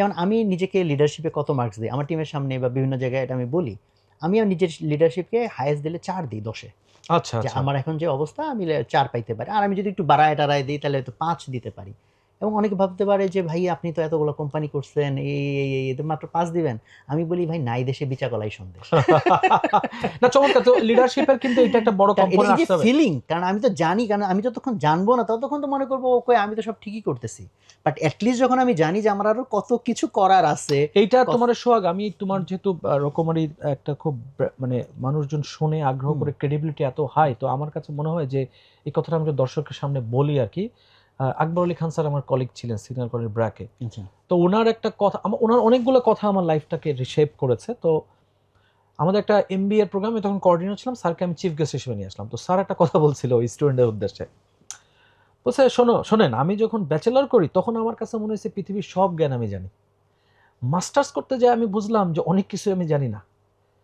যেমন আমি নিজেকে লিডারশিপে কত মার্কস দিই আমার টিমের সামনে বা বিভিন্ন জায়গায়, এটা আমি বলি। আমিও নিজের লিডারশিপকে হাইয়েস্ট দিলে ৪ দিই ১০-এ। আচ্ছা যে আচ্ছা। আমার এখন যে অবস্থা আমি ৪ পাইতে পারি। আর আমি যদি একটু বাড়ায় টাড়ায় দিই তাহলে হয়তো ৫ দিতে পারি। এবং অনেকে ভাবতে পারে যে ভাই আপনি তো এতগুলো কোম্পানি করছেন, এদের মাত্র ৫ দিবেন। আমি বলি ভাই নাই দেশে বিচা কলাই সন্দেশ। না চমৎকার, তো লিডারশিপের কিন্তু এটা একটা বড় কারণ এটা কম্পোনেন্ট এই যে আসতে হবে। ফিলিং, কারণ আমি তো জানি, কারণ আমি যতক্ষণ জানবো না ততক্ষণ তো মনে করবো ওকে আমি তো সব ঠিকই করতেছি। বাট এট লিস্ট যখন আমি জানি যে আমার আরো কত কিছু করার আছে। এইটা কত তোমার সোহাগ, আমি তোমার যেহেতু রকমারি একটা খুব মানে মানুষজন শুনে আগ্রহ হুম, করে, ক্রেডিবিলিটি এত হাই, তো আমার কাছে মনে হয় যে এই কথাটা আমি যদি দর্শকের সামনে বলি আর কি। আকবর আলী খান স্যার আমার কলিগ ছিলেন সিগন্যাল কলেজ ব্র্যাকে। আচ্ছা, তো ওনার একটা কথা, ওনার অনেকগুলো কথা আমার লাইফটাকে রিশেপ করেছে। তো আমাদের একটা এমবিএ প্রোগ্রামে তখন কোঅর্ডিনেটর ছিলাম, স্যারকে আমি চিফ গেস্ট হিসেবে নিয়ে আসলাম। তো স্যার একটা কথা বলছিল ওই স্টুডেন্টের উদ্দেশ্যে, বলছে শোনেন, আমি যখন ব্যাচেলর করি তখন আমার কাছে মনে হয়েছে পৃথিবীর সব জ্ঞান আমি জানি। মাস্টার্স করতে যাই আমি বুঝলাম যে অনেক কিছু আমি জানি না।